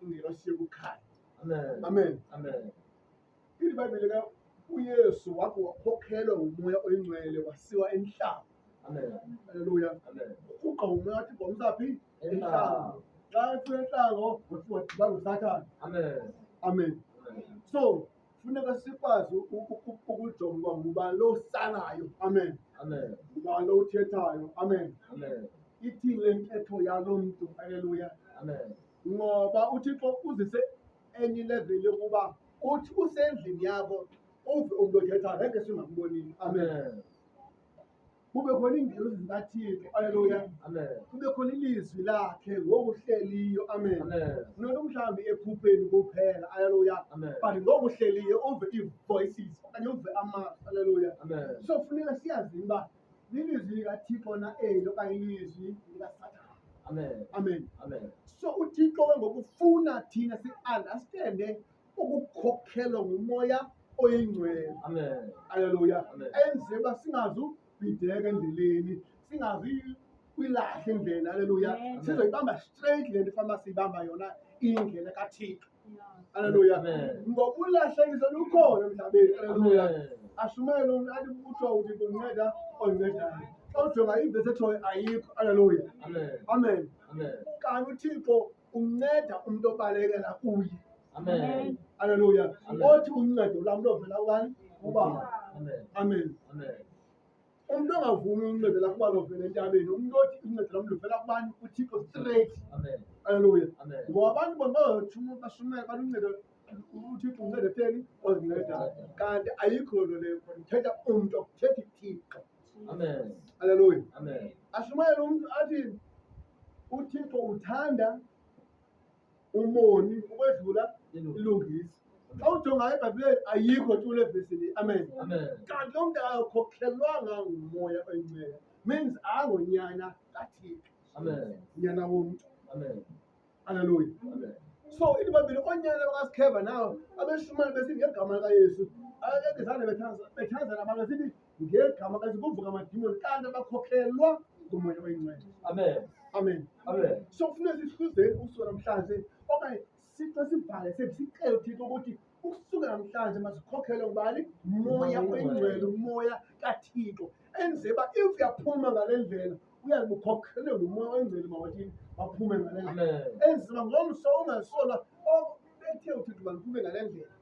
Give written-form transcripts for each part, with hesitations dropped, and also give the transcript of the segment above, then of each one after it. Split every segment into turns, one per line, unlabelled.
ingelosi yokukhanya.
Amen.
Amen.
Amen.
IBhayibheli ka uYesu wakhe wakhokhelwa umoya oyingcwele wasiwa emhlaba.
Amen.
Haleluya.
Amen.
Uqa umoya wathi ngomsaphi
Emhlaba.
xa efika enhlango wafika uSathane.
Amen.
Amen. So funeka sikwazi ukujonga ngubani lo sanayo. Amen.
Amen.
Ngubani lo uthethayo. Amen.
Amen.
Ithini le ntetho yalo mntu. Haleluya.
Amen.
Ngoba uThixo uzise enye level yokuba uthi usendlini yakho uve umuntu othethayo ngeke singambonile. Amen. Kube khona iingelosi zikaThixo. Haleluya.
Amen.
Kube khona ilizwi lakhe ngokuhleliyo. Amen.
Amen.
Not mhlawumbi ephupheni kuphela. Haleluya.
Amen.
But ngokuhleliyo uve ii-voices okanye uve amazwi. Haleluya.
Amen.
So funeka siyazi uba lilizwi likaThixo na eli okanye ilizwi likaSathane.
Amen.
Amen.
Amen.
So uThixo ke ngokufuna thina si-understande ukukhokhelwa ngumoya oyingcwele.
Amen.
Haleluya.
Amen.
Enze uba singazubhideka endleleni, singazi kwilahle indlela. Haleluya. Sizoyibamba straight le nto ifana siyibamba yona indlela kaThixo. Haleluya.
Amen.
Ngoba ulahlekiso lukhona emhlabeni. Haleluya.
Amen.
Ashumele umuntu athi kuthiwa uThixo unceda oncedayo. Xa ujonga ivesi ethiwa ayikho. Haleluya.
Amen.
Amen.
Amen.
Kanti uThixo unceda umuntu obalekela kuye.
Amen.
Haleluya.
Amen.
Othi uncedo lwam lovela kubani? Kubaba.
Amen.
Amen.
Amen.
Umuntu ongavumi uncedo lakuba lovela entabeni, umuntu othi uncedo lwam luvela kubani? UThixo straight.
Amen.
Haleluya.
Amen.
Ngoba abantu bona bazothuma bashumele bathi uncedo uThixo uncede theni ozinceda. Kanti ayikho lo leyo khona uthetha umntu akuthethi Thixo.
Amen.
Haleluya.
Amen.
Ashumayele umuntu athi uThixo uthanda umoni ukwedlula ilungisi. Xa ujonga eBhayibhileni ayikho tu le vesi le. Amen.
Amen.
Kanti lo mntu akakhokhelwanga ngumoya oyingcwele means angonyana kaThixo.
Amen.
Nyana womntu.
Amen.
Haleluya.
Amen.
So iBhayibheli onyana bakaSikheva nawo abeshumali besithi ngegama likaYesu ayekizane bethanzana abantu besithi ngegama kaYesu kuvuka amadimoni kanti abakhokhelwa ngumoya oyingcwele.
Amen.
Amen.
Amen.
So kufuneka sihluzeni usuku namhlanje okanye sithi sibhale sicela uThixo ukuthi usuku namhlanje masikhokhelwe ngubani? Umoya oyingcwele, umoya kaThixo. Enze uba if uyaphuma ngale ndlela uyabe ukhokhelwe ngumoya oyingcwele mawathini baphume ngale ndlela.
Amen.
Enze uba ngomso ungasolwa bethe uThixo bandiphume ngale ndlela.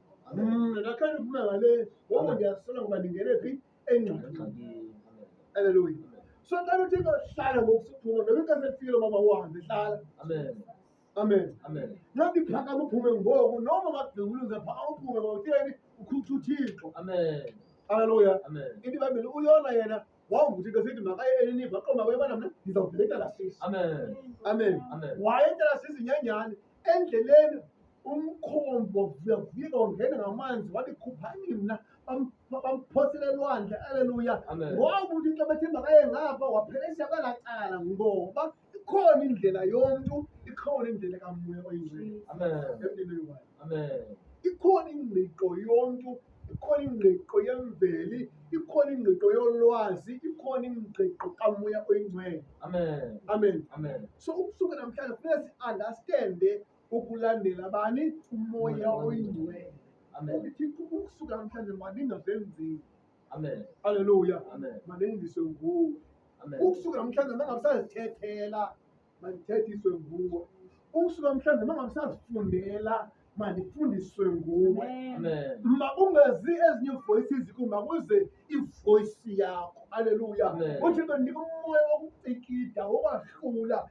Nakhanye uphume ngale ngoku ndiyasola ngoba ndingene phi? Engxakini. Haleluya. So xa uThixo hlala ngokusiphuma noma inkasefikile mama uhambe hlala.
Amen.
Amen.
Amen.
Noma iphakama uphume ngoku noma ungagqibuluza phakama uphume ngokutheni ukhutha uThixo.
Amen.
Haleluya.
Amen.
IBhayibheli uyona yena wamva uThixo sithi makaye eNiniva aqoma bayibona mna ngizawubheka italasisi.
Amen.
Amen.
Amen.
Waye italasisi nyanyane endleleni umkhombo uyafika ungena ngamanzi wathi khuphani mna bamphosela elwandle. Haleluya.
Amen.
Ngoba uThixo bethi makaye ngapha waphelisa kwelacala ngoba ikhona indlela yomntu ikhona indlela kamoya oyingcwele.
Amen.
Emntwini wayo.
Amen.
Ikhona ingqiqo yomntu, ikhona ingqiqo yemveli, ikhona ingqiqo yolwazi, ikhona ingqiqo kamoya oyingcwele.
Amen.
Amen.
Amen.
So ukusuka namhlanje kufuneka si-understande ukulandela bani? Umoya oyingcwele.
Amen.
Uthixo ukusuka namhlanje mandingazenzeli.
Amen.
Haleluya.
Amen.
Mandenziswe nguwe.
Amen.
Ukusuka namhlanje mangavisazithethela mandithethiswe nguwe. Ukusuka namhlanje mangavisazifundela mandifundiswe nguwe.
Amen.
Makungazi ezinye ivoices kumakuze ivoice yakho. Haleluya.
Amen.
Uthixo ndinika umoya wokutsikida wokwahlula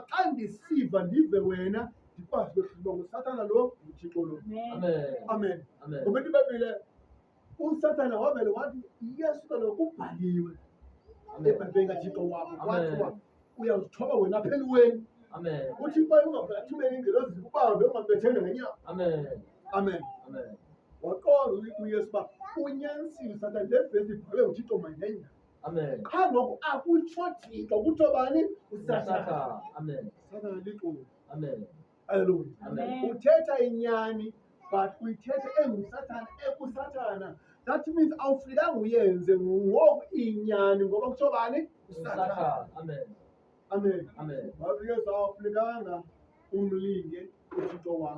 xa ndisiva ndive wena ndikwazi ukwehlulwa nguSathana lo uThixo lo.
Amen.
Amen.
Amen.
Ngoba iBhayibhile uSathana wavele wathi yesu kaloku kubhaliwe eBhayibhelini kaThixo wakho wathiwa uyazithoba wena apha elweni.
Amen.
Uthi xa ungavela thumela ingelosi zikubambe ungabethene ngenyawo.
Amen.
Amen.
Amen.
Waqonda uYesu uba unyanisile uSathane le vesi ibhalwe uThixo mandenye.
Amen.
Qha ngoku akutsho Thixo kuthiwa bani? uSathane.
Satan. Amen.
uSathane liqulu.
Amen.
Haleluya.
Amen.
Uthetha inyani but uyithetha enguSathane ekuSathana. That means awufikanga uyenze ngoku inyani ngoba kuthiwa bani? uSathane.
Satan. Amen.
Amen.
Amen.
Wathi Yesu awufikanga umlinge uThixo wakho.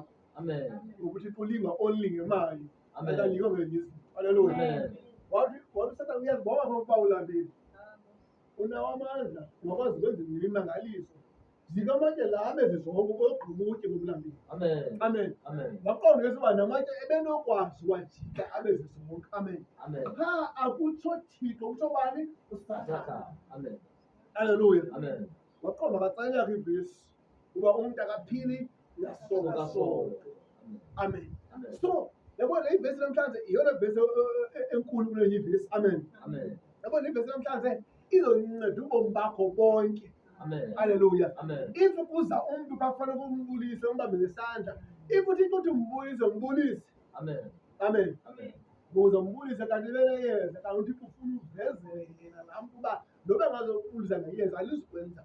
ulinga only ngemali
Amen.
akalikho ngenye izinto. Haleluya.
Amen.
Wathi Sathane uyaziboka amapawulandeli unawo amandla ungakwazi ukwenza imimangaliso zikamatye la abezizonke ogqiba ukutye ngomlambile.
Amen.
Amen.
Amen.
Waqonda ukuba namatye ebenokwazi wajika abezizonke. Amen.
Amen.
Pha akutsho Thixo kutsho bani? uSathane.
Satan. Amen.
Haleluya.
Amen.
Waqonda bacela kwivesi uba umntu akaphili ngasoka sonke. Amen.
Amen.
So yabona le ivesi namhlanje iyona vesi enkulu kulenye ivesi. Amen.
Amen.
Yabona le ivesi namhlanje izonceda ubomi bakho bonke.
Amen.
Haleluya.
Amen.
If kuza umuntu bafanele ukumbulise umbambe ngesandla, if uthi ukuthi umbulise umbulise.
Amen.
Amen.
Amen.
Uzombulisa kanti beleyeza kanti ufuna uveze yena lapho uba noba ngazokubulisa ngeyeza alizokwenza.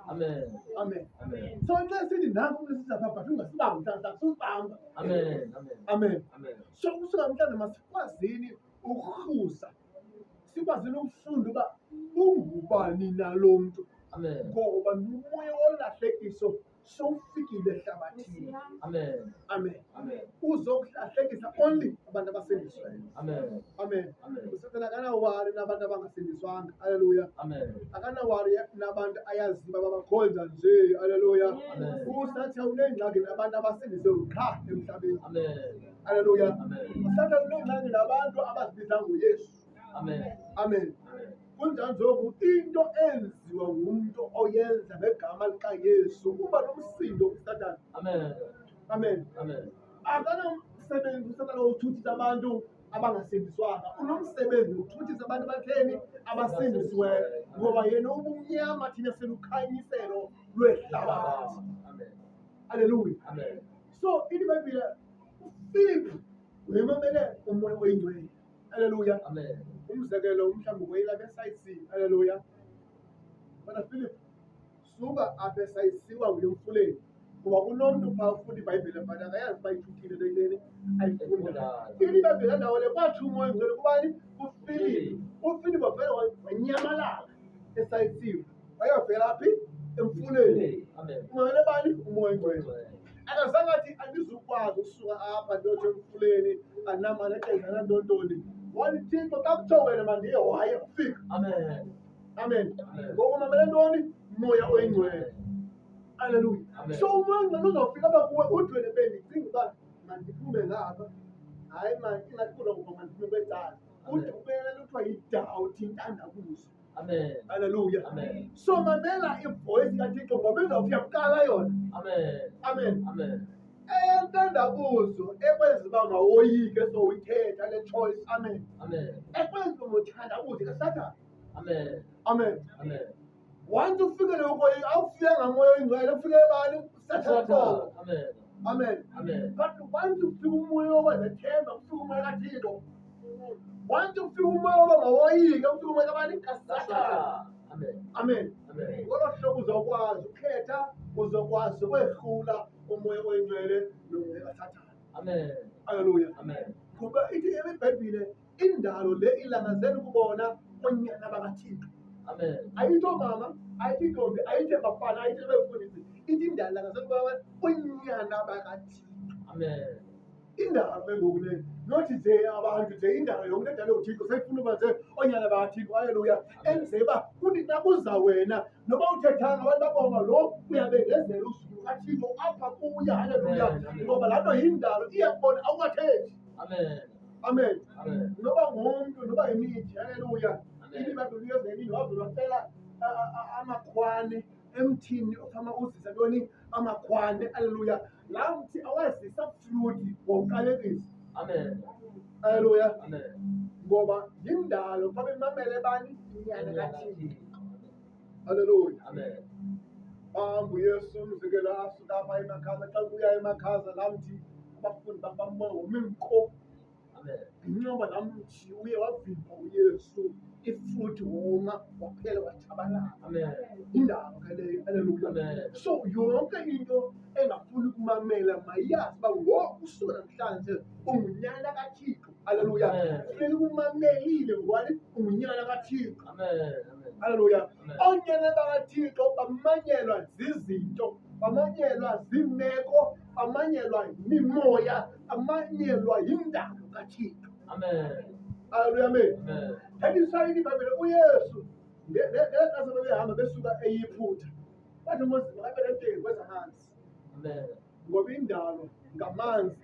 Amen.
Amen.
Amen.
So nxa sithi nanku ukulisiza pha but ungasibambi mhlawumbe usibamba.
Amen. Amen.
Amen.
Amen.
So kusuka mhlawumbe masikwazini ukuhluza sikwazini ukufunda uba ungubani nalo muntu
Amen.
ngoba nomoya wolahlekiso sowufikile ehlabathini.
Amen.
Amen.
Amen.
Uzokulahlekisa only abantu abasindisiweyo.
Amen.
Amen.
Amen.
Usathane akanawari nabantu abangasindiswanga. Haleluya.
Amen.
Akanawari nabantu ayaziba babakhonza nje. Haleluya.
Amen.
Usathi unengxaki nabantu abasindisiwe qha emhlabeni.
Amen.
Haleluya.
Amen.
Usathi unengxaki nabantu abazibiza nguYesu.
Amen.
Amen.
Amen.
Kunjani njengoba into enziwa ngumuntu oyenza ngegama likaYesu kuba nomsindo kuSathane.
Amen.
Amen.
Amen.
Akanamsebenzi uSathane wokuthuthisa abantu abangasindiswanga. Unomsebenzi wokuthuthisa abantu batheni abasindisiweyo ngoba yena ubumnyama thina selukhanyiselo lwehlabathi.
Amen.
Haleluya.
Amen.
So in iBhayibhile uPhilip wayemamele umoya oyingcwele. Haleluya.
Amen.
Umzekelo mhlawumbe wayela besayisi. Haleluya. Bana Philip suka apha sayisiwa ngemfuleni kuba kunomuntu phaa ufunda iBhayibhile but akayazi uba ithuthile le leni ayifunda. iBhayibhile lendawo le kwathi umoya oyingcwele kubani? uPhilip. uPhilip wavele wanyamalala esayisiwe wayovela phi? Emfuleni.
Amen.
Ungavele bani? Umoya oyingcwele. Akazange athi andizukwazi ukusuka apha ndiyothe emfuleni anamane eqenzana ntontoni. Wathi Thixo xa kuthiwa wena mandiye waye ufika.
Amen.
Amen.
Amen.
Ngoku mamele ntoni? Umoya oyingcwele. Haleluya.
Amen.
So umoya oyingcwele uzofika apha kuwe uthi wena bendicinga uba mandiphume ngapha. Hayi mani ingathi kodwa kuba mandiphume kwecala. Uthi ubele kuthiwa yidawuthi intandabuzo.
Amen.
Haleluya.
Amen.
So mamela ivoice kaThixo ngoba izawufika kuqala yona.
Amen.
Amen.
Amen.
Entandabuzo ekwenza uba mawoyike so uyithetha le choice. Amen.
Amen.
Ekwenza uba uthandabuze kaSathane.
Amen.
Amen.
Amen.
Once ufike lokoyiki awufike ngamoya oyingcwele ufike ebani uSathane qolo.
Amen.
Amen.
Amen.
But once ufike umoya wokwezethemba ufike umoya kaThixo. Once ufike umoya woba mawoyike ufike umoya kabani kaSathane.
Amen.
Amen.
Amen.
Ngolo hlobo uzokwazi ukhetha uzokwazi ukwehlula umoya oyingcwele nomoya kaSathane.
Amen.
Haleluya.
Amen.
Ngoba ithi eBhayibhile indalo le ilangazela ukubona onyana bakaThixo.
Amen.
Ayithi omama, ayithi intombi, ayithi abafana, ayithi abefundisi. Ithi indalo ilangazela ukubona onyana bakaThixo.
Amen.
Indalo bengoku le nothi nje abantu nje indalo yonke edalwe uThixo seyifuna uba nje onyana bakaThixo. Haleluya. Enze uba kuthi xa kuza wena noba uthethanga abantu babonga lo uyabengezela usuku kaThixo apha kuye. Haleluya.
Amen.
Ngoba laa nto yindalo iyakubona awungathethi.
Amen.
Amen.
Amen.
Noba ngumntu noba yimithi. Haleluya.
Amen.
iBhayibhile liyozelile wavele wacela amakhwane emthini ofama uzisa ntoni amakhwane. Haleluya. Laa mthi awazisa fruti wawuqalekisa.
Amen.
Haleluya.
Amen.
Ngoba yindalo fa bemamele bani inyana kaThixo.
Amen.
Haleluya.
Amen.
Hamba uYesu umzekelo asuka apha emakhaza xa kuya emakhaza laa mthi abafundi bambona nko
Amen.
njengoba laa mthi uye wavimba uYesu ifruthi woma waphela wathabalala.
Amen.
Indalo ke leyo. Haleluya.
Amen.
So yonke into engafuni ukumamela mayazi uba ngoku usuka namhlanje ungunyana kaThixo. Haleluya.
Amen.
Funeka ukumamelile ngobani ungunyana kaThixo.
Amen. Amen.
Haleluya.
Amen.
Onyana bakaThixo bamanyelwa zizinto, bamanyelwa ziimeko, bamanyelwa yimimoya, amanyelwa yindalo kaThixo.
Amen.
Haleluya amen.
Amen.
Kanti isayini iBhayibheli uYesu ngexesha bebehamba besuka eyiphutha bathi uMoses makabele enteni kwezamanzi
Amen.
ngoba indalo ngamanzi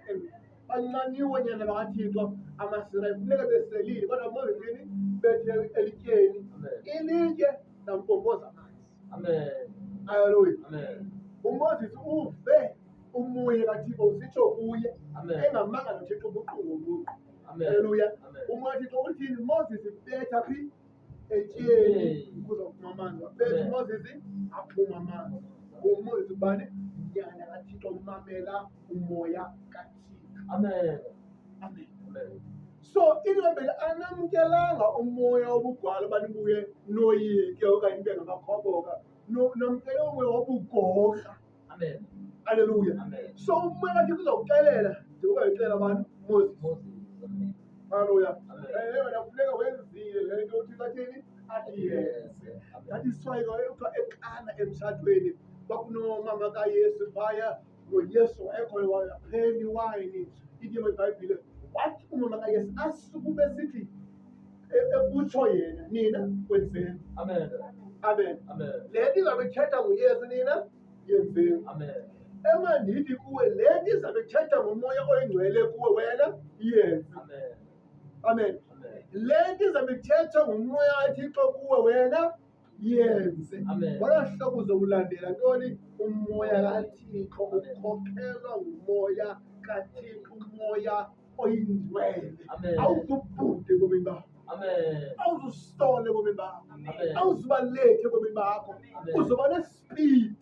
bancaniwe nyana bakaThixo amaSirayi funeka beselile kodwa Moses yini bethe elityeni ilitye lampompoza amanzi.
Amen.
Haleluya.
Amen.
uMoses uve umoya kaThixo usitsho kuye
Amen.
engamanga noThixo ubuqu ngobuqu.
Amen.
Haleluya.
Amen.
umoya kaThixo uthini Moses betha phi etyeni kuzophuma amanzi wabetha uMoses aphuma amanzi. uMoses ubani nyana kaThixo umamela umoya kaThixo.
Amen.
Amen.
Amen.
So iBhayibheli anamkelanga umoya wobugwala banibuye noyike okanye ibe ngamakhoboka nomkele umoya wobugorha.
Amen.
Haleluya.
Amen.
So umoya kaThixo uzawuxelela njengoba ecela abantu Moses.
Moses. Amen.
Haleluya.
Amen.
Wena funeka wenzile le nto uThixo athini athi yenze. That is why kuthiwa eKana emtshatweni kwakunomama kaYesu phaya noYesu wayekhona waphela iwayini. Ithi eBhayibhile wathi umama kaYesu asuke besithi utsho yena nina kwenzeni.
Amen.
Amen.
Amen.
Le nto izabe ithetha nguYesu nina yenzeni.
Amen.
Emandithi kuwe le nto izabe ithetha ngomoya oyingcwele kuwe wena yenze.
Amen.
Amen.
Amen.
Le nto izabe ithetha ngomoya kaThixo kuwe wena yenze.
Amen.
Ngolwa hlobo uzowulandela ntoni? Umoya kaThixo ukhokelwa ngumoya kaThixo, umoya oyingcwele.
Amen.
Awuzubhude ebomini bakho,
Amen.
awuzusole ebomini bakho,
Amen.
awuzuba late ebomini bakho,
Amen.
uzoba nespeed.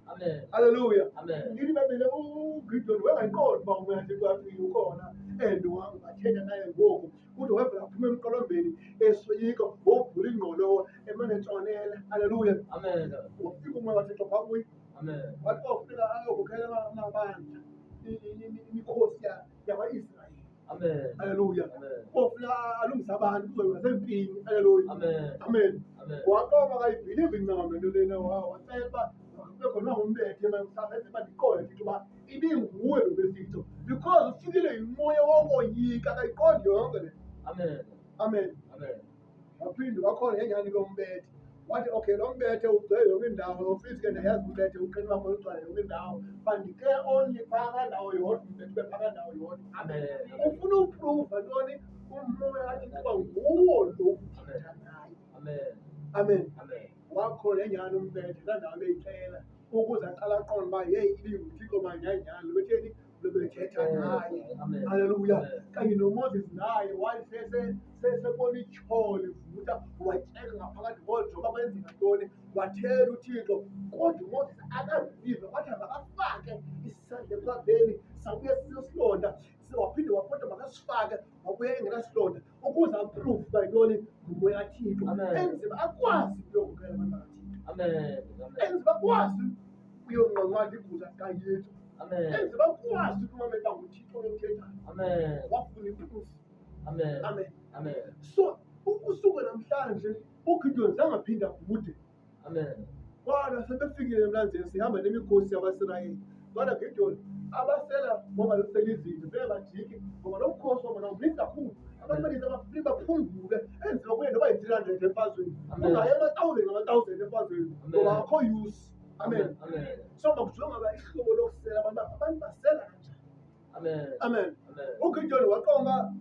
Amen.
Haleluya.
Amen.
Lithi iBhayibheli uGideon wayengayiqondi uba umoya kaThixo afike ukhona and wangathetha naye ngoku kude wavela aphuma emqolombeni esoyika wobhula ingqolowa emane entshonela. Haleluya.
Amen.
Wafika umoya kaThixo phaa kuye
Amen.
wathi ofika ayokukhela amabandla imikhosi yakwa-Israyeli.
Amen.
Haleluya.
Amen.
Ofika alungise abantu kuzoba sempini. Haleluya.
Amen.
Amen.
Amen.
Waqoma kayibhilive incam le nto lena wacela uba bekhona umbethe mhlawumbe bandiqonde Thixo uba ibinguwe lo besitsho because ufikile yimoya wokoyika kayiqondi yonke le.
Amen.
Amen.
Amen.
Waphinde wakhona ngenyani lombethe wathi okay lo mbethe ugcwele yonke indawo ofisi ke ndayazi umbethe uqini wakho ugcwele yonke indawo bandike only phaka ndawo yodwa umbethe ube phaka ndawo yodwa.
Amen.
Ufuna uprova ntoni umoya kaThixo uba nguwo lo uthetha naye.
Amen.
Amen.
Amen.
Wakhona enyani umbethe laa ndawo beyixela ukuze aqala aqonde uba yeyi ibinguThixo manyanyani lobetheni lobethetha naye.
Amen.
Haleluya.
Amen.
Kanye noMoses naye sesebona ityholo ivutha watyeka ngaphakathi ngojoba kwenzeka ntoni wathela uThixo kodwa uMoses akazive wathi makafake isandla ekwabeni sabuye sinesilonda waphinde waphoda makasifake wabuye engenasilonda ukuze aphruve uba yintoni ngumoya kaThixo
Amen.
enzima akwazi ukuyokhokela abantu bakaThixo,
Amen.
enzima akwazi uyonqonqanda iguza likaYesu,
Amen.
enzima akwazi ukumamela uba nguThixo oyothethayo
Amen.
wafuna iproof.
Amen.
Amen.
Amen.
So ukusuka namhlanje uGideon zangaphinda kude
Amen.
kodwa sebefikile emlanjeni sihamba nemikhosi yabasirayeli kodwa Gideon abasela ngoba lusela izinto vele bajike ngoba lo mkhosi wona umningi kakhulu abantu baninzi abafike baphungule enzima kuye noba yi-300 emfazweni
Amen.
ungaye ama-1000 emfazweni
Amen.
ngoba akho use. Amen.
Amen.
So makujongwa uba ihlobo lokusela abantu basela kanjani.
Amen.
Amen.
Amen.
uGideon waqonga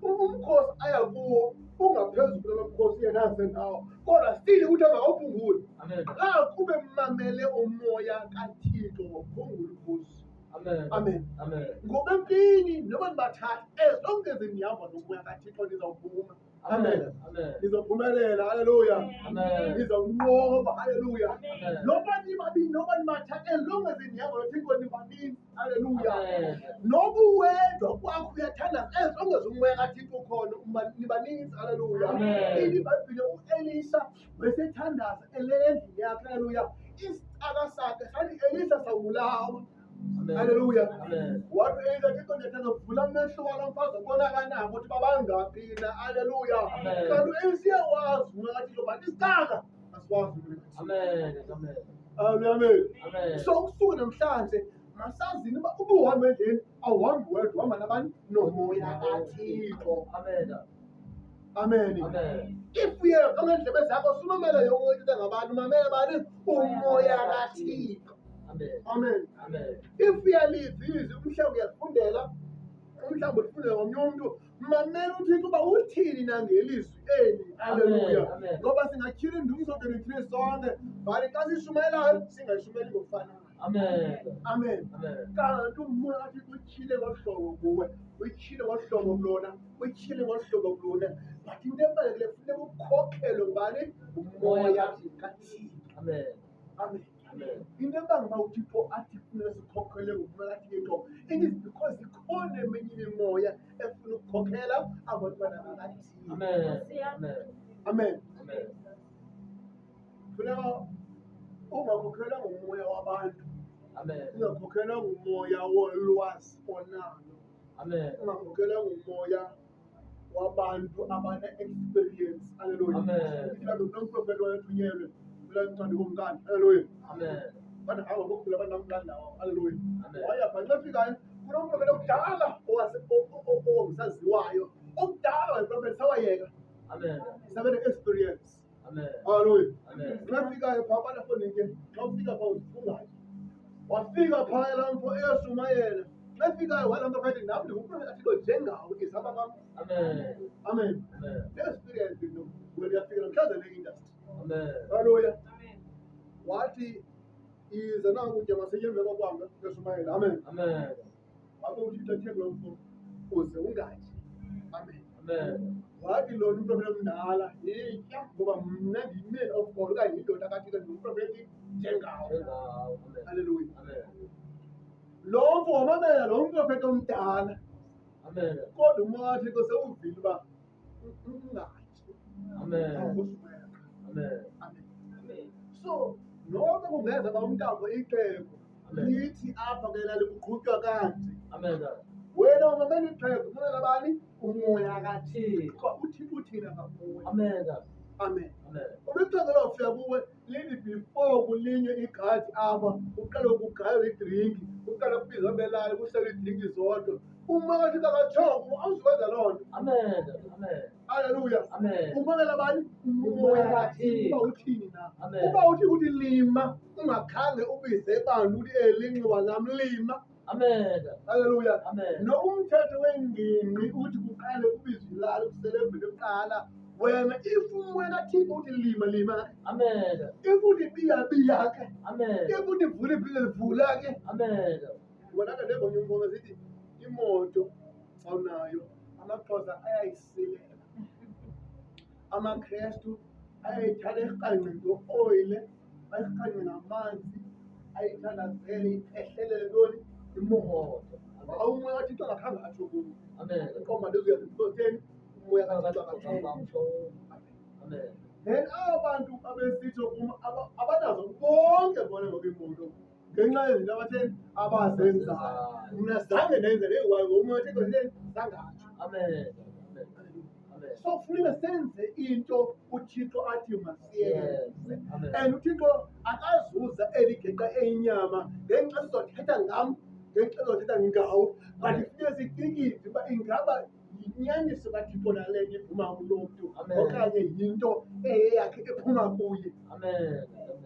umkhosi aya kuwo ungaphezulu kulo mkhosi yena asendawo kodwa still ukuthi angawuphunguli
Amen.
xa kube mamele umoya kaThixo ngophungula umkhosi.
Amen.
Amen.
Amen.
Ngokwempini noba nibathatha as long as nihamba nomoya kaThixo nizawuphuma.
Amen. Amen.
Nizophumelela. Haleluya.
Amen.
Nizawunqoba. Haleluya.
Amen.
Noba nibabini noba nibathatha as long as nihamba noThixo nibaninzi. Haleluya.
Amen.
Noba uwedwa kwakho uyathandaza as long as umoya kaThixo ukhona nibaninzi. Haleluya.
Amen.
iBhayibhile u-Elisha wayesethandaza elele endlini yakhe. Haleluya. Isicaka sakhe sathi Elisha sawubulawa.
Amen.
Haleluya.
Amen.
Wathi Elisha Thixo ndiyathanda vula amehlo walo mfazi ubonakala ukuthi babangaphi na. Haleluya.
Amen.
Kanti u-Elisha wazi umoya kaThixo but isicaka asiwazi umoya kaThixo.
Amen. Amen.
Haleluya. Amen.
Amen.
So ukusuka namhlanje masazini uba uba uhamba endleni awuhambi wedwa, uhamba nabani? Nomoya kaThixo.
Amen.
Amen.
Amen.
If uyeva ngeendlebe zakho sumamele yonke into ngabantu, mamele bani? Umoya kaThixo.
Amen.
Amen.
Amen.
If uyaliva izwi, mhlawumbi uyalifundela, mhlawumbi ulifundela ngomnye umntu, mamela uThixo uba uthini na ngelizwi eli. Haleluya.
Amen.
Ngoba singatyhila indumzo 23 sonke, bani xa sishumayelayo singayishumeli ngokufanayo.
Amen.
Amen.
Amen.
Kanti umoya kaThixo utyhile ngolu hlobo kuwe, utyhile ngolu hlobo kulona, utyhile ngolu hlobo kulona. But into ebalulekileyo funeka ukhokhelwe ngubani? Umoya kaThixo.
Amen.
Amen.
Amen.
Into ebanga uba uThixo athi funeka sikhokhelwe ngumoya kaThixo, it is because ikhona eminye imimoya efuna ukukhokhela abantwana bakaThixo.
Amen. Amen.
Amen.
Amen.
Funeka ungakhokhelwa ngumoya wabantu,
Amen.
ungakhokhelwa ngumoya wolwazi onalo,
Amen.
ungakhokhelwa ngumoya wabantu abane-experience. Haleluya.
Amen.
Mhlawumbi kunomprofethi owayethunyelwe kula ncwadi komkani. Haleluya.
Amen.
Bathi hamba ngokukhula abantu namhlanje. Haleluya.
Amen.
Wayapha xa efikayo kunomprofethi okudala ongasaziwayo, okudala wayeprofethi sawayeka,
Amen.
sabene-experience.
Amen.
Haleluya.
Amen.
Xa efikayo phaa banafonike, xa ufika phaa uzifungayo, wafika phaa laa mfo eyashumayela. Xa efikayo walaa mprofethi, nam ndinguprofethi kaThixo njengawe, izapha kwam.
Amen.
Amen.
Amen.
Ne-experience into wena uyafika namhlanje ne-industry.
Amen.
Haleluya. Wathi ize naku kutya masetyemve kwakwam eshumayela. Amen.
Amen.
Apho uThixo athe kulo mfo uze ungatyi. Amen.
Amen.
Wathi lona umprofethi omdala, yitya ngoba mna ndiyi-man of God okanye yindoda kaThixo, ndingumprofethi njengawe.
Amen.
Haleluya.
Amen.
Lo mfo wamamela lo mprofethi omdala,
Amen.
kodwa umoya kaThixo sewuvile uba ungatyi.
Amen.
Awushumayela.
Amen.
Amen.
Amen.
So noba kungeza ba umntambo ixhego
Amen.
lithi apha kelali kuqhutywa kanje,
Amen.
wena umamela ixhego mamela bani? Umoya kaThixo. uThixo uthina ngakuwe.
Amen.
Amen.
Amen.
Uba ixhego lofika kuwe lithi before kulinywe igadi apha uqale ukugayelwa idrinki, uqale kubizwa abelali kuhlelwe idrinki zodwa, umoya kaThixo akatshomo awuzukwenza loo nto.
Amen. Amen.
Haleluya.
Amen.
Umamela bani? Umoya kaThixo. Uba uthini na?
Amen.
Uba uthi uthi lima, ungakhange ubize abantu uthi linxiwa lam lima.
Amen.
Haleluya.
Amen.
No umthetho wengingqi uthi kuqale kubizwe ilali kuselebhile kuqala. Wena if umoya kaThixo uthi lima lima,
Amen.
if uthi biya biya ke,
Amen.
if uthi vula ibhile vula ke.
Amen.
Wena ke ndebonye umbongo zithi imoto awunayo amaXhosa ayayisilela, amaKrestu ayayithatha irhance ngo-oyile, ayirhance namanzi, ayithandazele ipehlelele ntoni? Imoto. Umoya kaThixo angakhange atsho kuyo.
Amen.
Inkomo ndizoya emkhosini, umoya kaThixo akatsho.
Amen.
Then aba bantu abesitsho kum abanazo bonke bona ngoku imoto ngenxa yezinto abatheni abazenzayo. Mna zange ndenze leyiwayo ngomoya kaThixo theni zangatsho.
Amen. Amen.
So kufuneka senze into uThixo athi masiyenze.
Amen.
And uThixo akazuza eli geqa eyinyama ngenxa sizothetha ngam, ngenxa sizothetha ngawo, but kufuneka sitikide uba ingaba yinyaniso kaThixo nalenye ephuma kulo mntu
Amen.
okanye yinto eyeyakhe ephuma kuye.
Amen.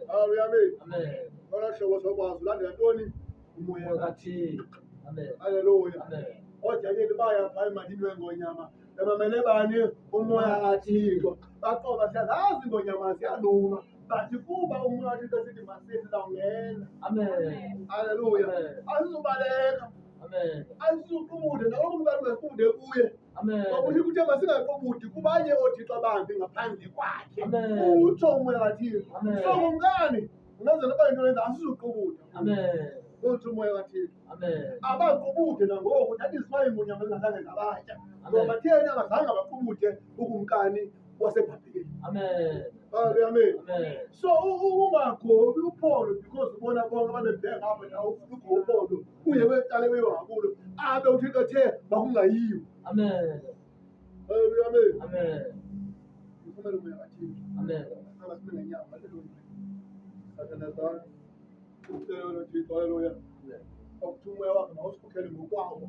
Haleluya. Amen.
Amen.
Ngolo hlobo sokwazi ulandela ntoni? Umoya kaThixo.
Kathixo. Amen.
Haleluya.
Amen.
Oodanyeli baya phaa emadini wengonyama bemamele bani? Umoya kaThixo. Baxoba siyazazi ingonyama ziyaluma, but kuba umoya kaThixo sithi masithi sizawungena.
Amen.
Haleluya.
Amen.
Asizubaleka,
Amen.
asisuqubude, naloko umntana ungaqubude kuye.
Amen.
Ngoba uThixo uthe masingaqubudi kubanye oothixo abambi ngaphandle kwakhe.
Amen.
Utsho umoya kaThixo.
Amen.
So kumkani ungenzela uba into yenza asizuqubuda.
Amen.
Utsho umoya kaThixo.
Amen.
Abaqubude nangoku, that is why iingonyama zingazange zabatya. Ngoba thina abazange baqubude ukumkani wasebhabhileni.
Amen.
Haleluya. Amen.
Amen.
So ungagobi uPaul because ubona bonke abanebhenga apha nawe ufuna ugoba uPaul uye kwecala ebeyiwakulo abe uThixo ethe makungayiwa.
Amen.
Haleluya. Amen.
Amen.
Ngifumele umoya kaThixo.
Amen.
Angasime ngenyama. Haleluya. Sathanazana. Ucele Thixo. Haleluya. okuthi umoya wakhe mawusikhokhele ngokwawo